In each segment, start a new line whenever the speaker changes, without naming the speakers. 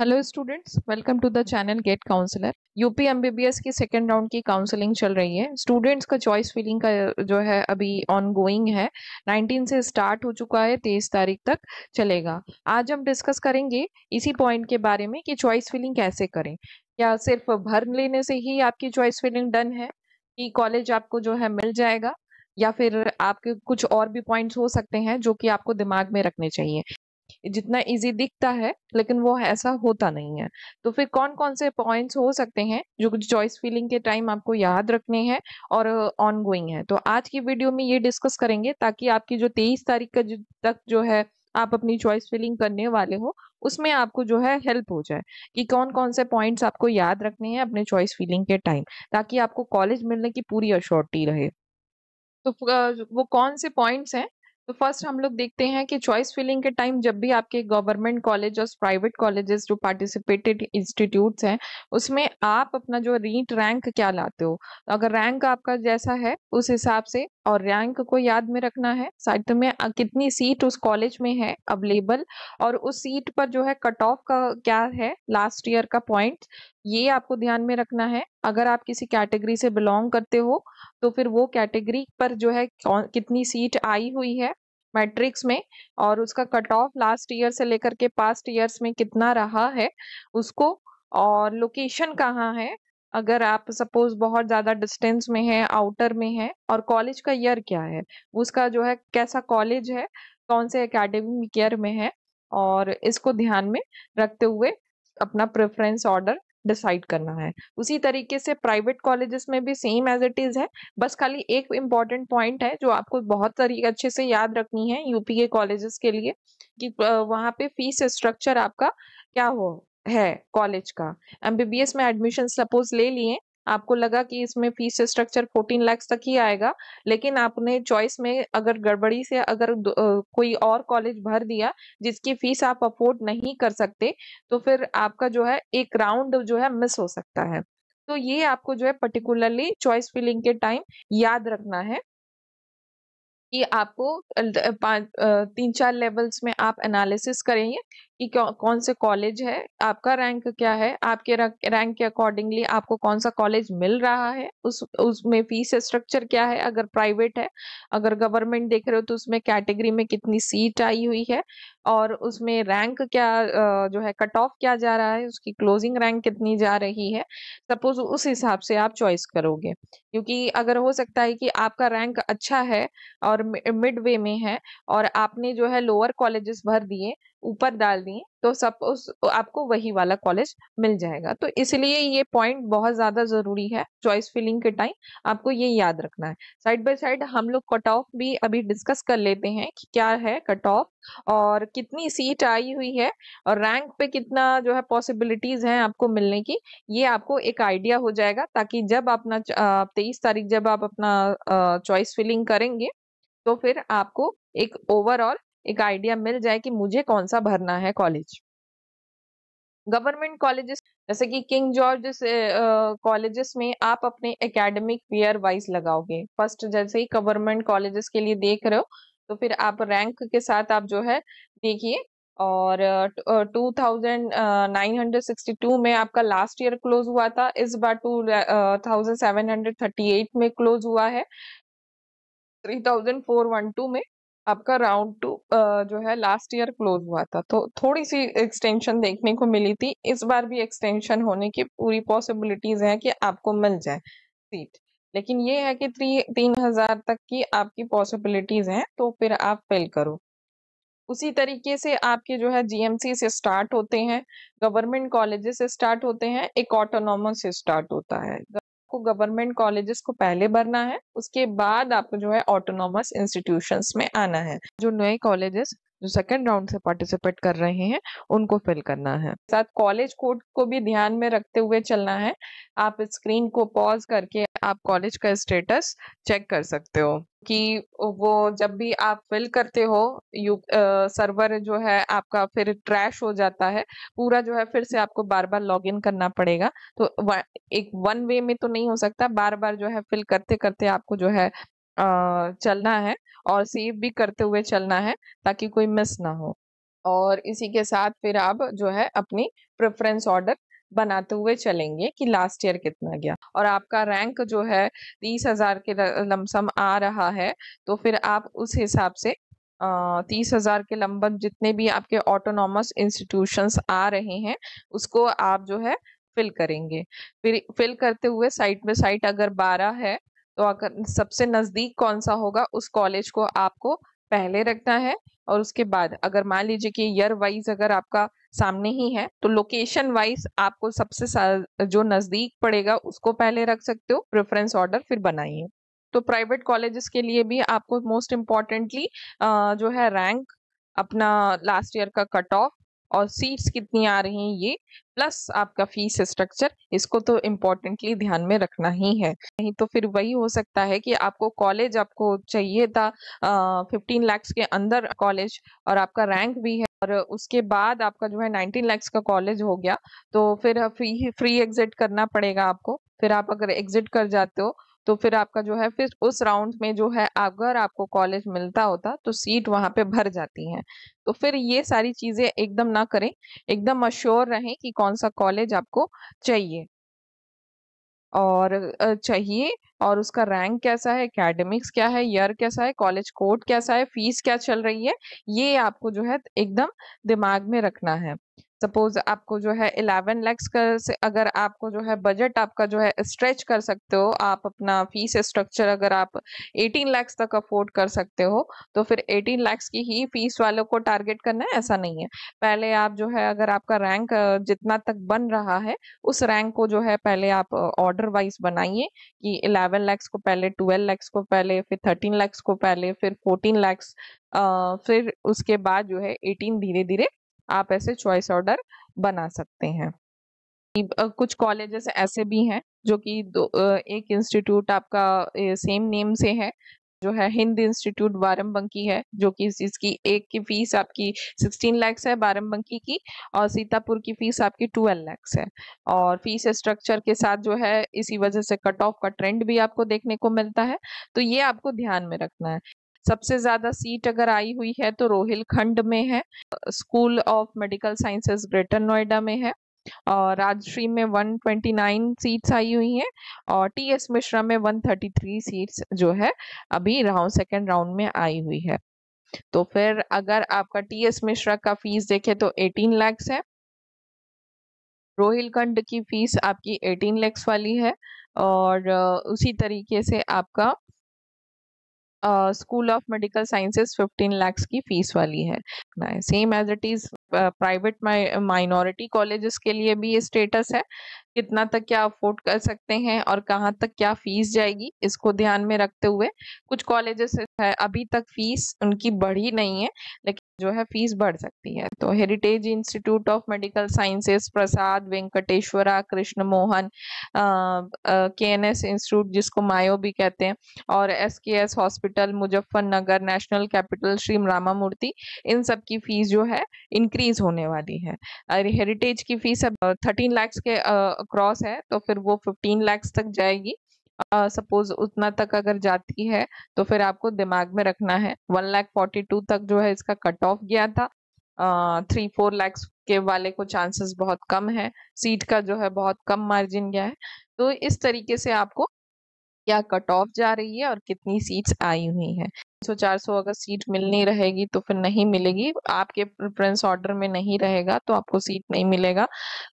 Hello students, welcome to the channel get counsellor. UP MBBS की second round की counselling चल रही है। स्टूडेंट्स का चॉइस फिलिंग का जो है अभी ऑन गोइंग है। 19 से स्टार्ट हो चुका है, 23 तारीख तक चलेगा। आज हम डिस्कस करेंगे इसी पॉइंट के बारे में कि चॉइस फिलिंग कैसे करें। क्या सिर्फ भर लेने से ही आपकी चॉइस फिलिंग डन है कि कॉलेज आपको जो है मिल जाएगा, या फिर आपके कुछ और भी पॉइंट्स हो सकते हैं जो कि आपको दिमाग में रखने चाहिए। जितना इजी दिखता है लेकिन वो ऐसा होता नहीं है। तो फिर कौन कौन से पॉइंट्स हो सकते हैं जो चॉइस फिलिंग के टाइम आपको याद रखने हैं और ऑन गोइंग है, तो आज की वीडियो में ये डिस्कस करेंगे ताकि आपकी जो 23 तारीख का तक जो है आप अपनी चॉइस फिलिंग करने वाले हो, उसमें आपको जो है हेल्प हो जाए कि कौन कौन से पॉइंट्स आपको याद रखने हैं अपने चॉइस फिलिंग के टाइम, ताकि आपको कॉलेज मिलने की पूरी अश्योरिटी रहे। तो वो कौन से पॉइंट्स हैं? तो फर्स्ट हम लोग देखते हैं कि चॉइस फिलिंग के टाइम जब भी आपके गवर्नमेंट कॉलेज और प्राइवेट कॉलेजेस जो पार्टिसिपेटेड इंस्टीट्यूट्स हैं, उसमें आप अपना जो नीट रैंक क्या लाते हो। अगर रैंक आपका जैसा है उस हिसाब से, और रैंक को याद में रखना है, साथ में कितनी सीट उस कॉलेज में है अवेलेबल, और उस सीट पर जो है कट ऑफ का क्या है लास्ट ईयर का पॉइंट, ये आपको ध्यान में रखना है। अगर आप किसी कैटेगरी से बिलोंग करते हो तो फिर वो कैटेगरी पर जो है कितनी सीट आई हुई है मैट्रिक्स में, और उसका कट ऑफ लास्ट ईयर से लेकर के पास्ट ईयर्स में कितना रहा है उसको, और लोकेशन कहाँ है। अगर आप सपोज बहुत ज्यादा डिस्टेंस में है, आउटर में है, और कॉलेज का ईयर क्या है, उसका जो है कैसा कॉलेज है, कौन से एकेडमिक ईयर में है, और इसको ध्यान में रखते हुए अपना प्रेफरेंस ऑर्डर डिसाइड करना है। उसी तरीके से प्राइवेट कॉलेजेस में भी सेम एज इट इज है। बस खाली एक इम्पॉर्टेंट पॉइंट है जो आपको बहुत तरीके अच्छे से याद रखनी है यूपी के कॉलेजेस के लिए, कि वहाँ पे फीस स्ट्रक्चर आपका क्या हो है कॉलेज का। एमबीबीएस में एडमिशन सपोज ले लिए, आपको लगा कि इसमें फीस स्ट्रक्चर 14 लाख तक ही आएगा, लेकिन आपने चॉइस में अगर गड़बड़ी से अगर कोई और कॉलेज भर दिया जिसकी फीस आप अफोर्ड नहीं कर सकते, तो फिर आपका जो है एक राउंड जो है मिस हो सकता है। तो ये आपको जो है पर्टिकुलरली चॉइस फिलिंग के टाइम याद रखना है कि आपको 3-4 लेवल्स में आप एनालिसिस करेंगे कि कौन से कॉलेज है, आपका रैंक क्या है, आपके रैंक के अकॉर्डिंगली आपको कौन सा कॉलेज मिल रहा है, उसमें फीस स्ट्रक्चर क्या है अगर प्राइवेट है, अगर गवर्नमेंट देख रहे हो तो उसमें कैटेगरी में कितनी सीट आई हुई है, और उसमें रैंक क्या जो है कट ऑफ क्या जा रहा है, उसकी क्लोजिंग रैंक कितनी जा रही है। सपोज उस हिसाब से आप चॉइस करोगे, क्योंकि अगर हो सकता है कि आपका रैंक अच्छा है और मिड वे में है, और आपने जो है लोअर कॉलेजेस भर दिए, ऊपर डाल दिए, तो सब आपको वही वाला कॉलेज मिल जाएगा। तो इसलिए ये पॉइंट बहुत ज्यादा जरूरी है चॉइस फिलिंग के टाइम, आपको ये याद रखना है। साइड बाय साइड हम लोग कट ऑफ भी अभी डिस्कस कर लेते हैं कि क्या है कट ऑफ, और कितनी सीट आई हुई है, और रैंक पे कितना जो है पॉसिबिलिटीज हैं आपको मिलने की। ये आपको एक आइडिया हो जाएगा, ताकि जब अपना 23 तारीख जब आप अपना चॉइस फिलिंग करेंगे, तो फिर आपको एक ओवरऑल एक आइडिया मिल जाए कि मुझे कौन सा भरना है कॉलेज। गवर्नमेंट कॉलेजेस जैसे कि किंग जॉर्ज कॉलेजेस में आप अपने एकेडमिक ईयर वाइज लगाओगे। फर्स्ट जैसे ही गवर्नमेंट कॉलेजेस के लिए देख रहे हो, तो फिर आप रैंक के साथ आप जो है देखिए। और 2962 में आपका लास्ट ईयर क्लोज हुआ था, इस बार 2738 में क्लोज हुआ है। 3412 में आपका राउंड 2 जो है लास्ट ईयर क्लोज हुआ था, तो थोड़ी सी एक्सटेंशन देखने को मिली थी। इस बार भी एक्सटेंशन होने की पूरी पॉसिबिलिटीज है कि आपको मिल जाए सीट, लेकिन ये है कि 3000 तक की आपकी पॉसिबिलिटीज हैं, तो फिर आप फिल करो। उसी तरीके से आपके जो है जीएमसी से स्टार्ट होते हैं, गवर्नमेंट कॉलेजेस से स्टार्ट होते हैं, एक ऑटोनॉमस से स्टार्ट होता है। आपको गवर्नमेंट कॉलेजेस को पहले भरना है, उसके बाद आपको जो है ऑटोनॉमस इंस्टीट्यूशंस में आना है। जो नए कॉलेजेस जो सेकेंड राउंड से पार्टिसिपेट कर रहे हैं उनको फिल करना है। साथ कॉलेज कोड को भी ध्यान में रखते हुए चलना है। आप स्क्रीन को पॉज करके आप कॉलेज का स्टेटस चेक कर सकते हो कि वो जब भी आप फिल करते हो, सर्वर जो है आपका फिर ट्रैश हो जाता है पूरा, जो है फिर से आपको बार बार लॉग इन करना पड़ेगा। तो एक वन वे में तो नहीं हो सकता, बार बार जो है फिल करते करते आपको जो है चलना है, और सेव भी करते हुए चलना है ताकि कोई मिस ना हो। और इसी के साथ फिर आप जो है अपनी प्रेफरेंस ऑर्डर बनाते हुए चलेंगे कि लास्ट ईयर कितना गया और आपका रैंक जो है 30,000 के लमसम आ रहा है, तो फिर आप उस हिसाब से 30,000 के लमसम जितने भी आपके ऑटोनॉमस इंस्टीट्यूशंस आ रहे हैं उसको आप जो है फिल करेंगे। फिर फिल करते हुए साइट में साइट अगर 12 है तो अगर सबसे नजदीक कौन सा होगा उस कॉलेज को आपको पहले रखना है, और उसके बाद अगर मान लीजिए कि ईयर वाइज अगर आपका सामने ही है तो लोकेशन वाइज आपको सबसे जो नजदीक पड़ेगा उसको पहले रख सकते हो, प्रेफरेंस ऑर्डर फिर बनाइए। तो प्राइवेट कॉलेजेस के लिए भी आपको मोस्ट इम्पॉर्टेंटली जो है रैंक, अपना लास्ट ईयर का कट ऑफ और सीट्स कितनी आ रही हैं ये, प्लस आपका फीस स्ट्रक्चर, इसको तो इम्पोर्टेंटली ध्यान में रखना ही है। नहीं तो फिर वही हो सकता है कि आपको कॉलेज आपको चाहिए था 15 लाख के अंदर कॉलेज और आपका रैंक भी है, और उसके बाद आपका जो है 19 लाख का कॉलेज हो गया, तो फिर फ्री एग्जिट करना पड़ेगा आपको। फिर आप अगर एग्जिट कर जाते हो तो फिर आपका जो है फिर उस राउंड में जो है अगर आपको कॉलेज मिलता होता तो सीट वहां पे भर जाती हैं। तो फिर ये सारी चीजें एकदम ना करें, एकदम अश्योर रहें कि कौन सा कॉलेज आपको चाहिए और चाहिए, और उसका रैंक कैसा है, एकेडमिक्स क्या है, ईयर कैसा है, कॉलेज कोड कैसा है, फीस क्या चल रही है, ये आपको जो है एकदम दिमाग में रखना है। सपोज आपको जो है 11 lakhs का से अगर आपको जो है बजट आपका जो है स्ट्रेच कर सकते हो, आप अपना फीस स्ट्रक्चर अगर आप 18 lakhs तक अफोर्ड कर सकते हो तो फिर 18 lakhs की ही फीस वालों को टारगेट करना है, ऐसा नहीं है। पहले आप जो है अगर आपका रैंक जितना तक बन रहा है उस रैंक को जो है पहले आप ऑर्डर वाइज बनाइए कि 11 lakhs को पहले, 12 lakhs को पहले, फिर 13 lakhs को पहले, फिर 14 lakhs, फिर उसके बाद जो है 18 धीरे धीरे आप ऐसे चॉइस ऑर्डर बना सकते हैं। कुछ कॉलेजेस ऐसे भी हैं जो कि एक इंस्टीट्यूट आपका सेम नेम से है, जो है हिंद इंस्टीट्यूट बाराबंकी है, जो कि इसकी एक की फीस आपकी 16 lakhs है बाराबंकी की, और सीतापुर की फीस आपकी 12 lakhs है। और फीस स्ट्रक्चर के साथ जो है इसी वजह से कट ऑफ का ट्रेंड भी आपको देखने को मिलता है, तो ये आपको ध्यान में रखना है। सबसे ज्यादा सीट अगर आई हुई है तो रोहिलखंड में है, school of medical sciences greater Noida में है, और राजश्री में 129 सीट्स आई हुई हैं, और टीएस मिश्रा में 133 सीट्स जो है अभी सेकेंड राउंड में आई हुई है। तो फिर अगर आपका टीएस मिश्रा का फीस देखे तो 18 lakhs है, रोहिलखंड की फीस आपकी 18 lakhs वाली है, और उसी तरीके से आपका school of medical sciences 15 lakhs की फीस वाली है। Same as it is private minority colleges के लिए भी ये स्टेटस है, कितना तक क्या अफोर्ड कर सकते हैं और कहाँ तक क्या फीस जाएगी, इसको ध्यान में रखते हुए कुछ कॉलेजेस है अभी तक फीस उनकी बढ़ी नहीं है, लेकिन जो है फीस बढ़ सकती है। तो heritage institute of medical sciences, Prasad Venkateshwara, Krishna Mohan, KNS institute जिसको मायो भी कहते हैं, और SKS hospital Muzaffarnagar, national capital Shri Rama Murthy, इन सब की फीस जो है इंक्रीज होने वाली है। हेरिटेज की फीस अब 13 lakhs के क्रॉस है, तो फिर वो 15 lakhs तक जाएगी। सपोज उतना तक अगर जाती है तो फिर आपको दिमाग में रखना है 1,42,000 तक जो है इसका कट ऑफ गया था। 3-4 lakhs के वाले को चांसेस बहुत कम है, सीट का जो है बहुत कम मार्जिन गया है। तो इस तरीके से आपको क्या कट ऑफ जा रही है और कितनी सीट्स आई हुई हैं, 300-400 अगर सीट मिलनी रहेगी तो फिर नहीं मिलेगी, आपके प्रेफरेंस ऑर्डर में नहीं रहेगा तो आपको सीट नहीं मिलेगा।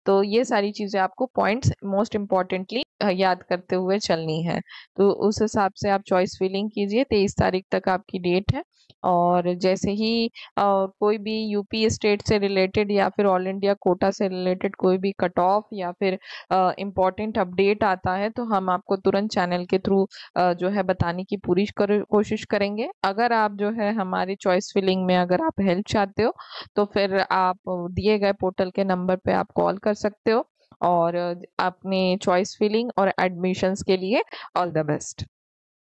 तो ये सारी चीजें आपको पॉइंट्स मोस्ट इम्पोर्टेंटली याद करते हुए चलनी है। तो उस हिसाब से आप चॉइस फिलिंग कीजिए, 23 तारीख तक आपकी डेट है, और जैसे ही कोई भी यूपी स्टेट से रिलेटेड या फिर ऑल इंडिया कोटा से रिलेटेड कोई भी कट ऑफ या फिर इम्पोर्टेंट अपडेट आता है तो हम आपको तुरंत चैनल के थ्रू जो है बताने की पूरी कोशिश करेंगे। अगर आप जो है हमारी चॉइस फिलिंग में अगर आप हेल्प चाहते हो तो फिर आप दिए गए पोर्टल के नंबर पे आप कॉल कर सकते हो, और अपने चॉइस फिलिंग और एडमिशन्स के लिए ऑल द बेस्ट।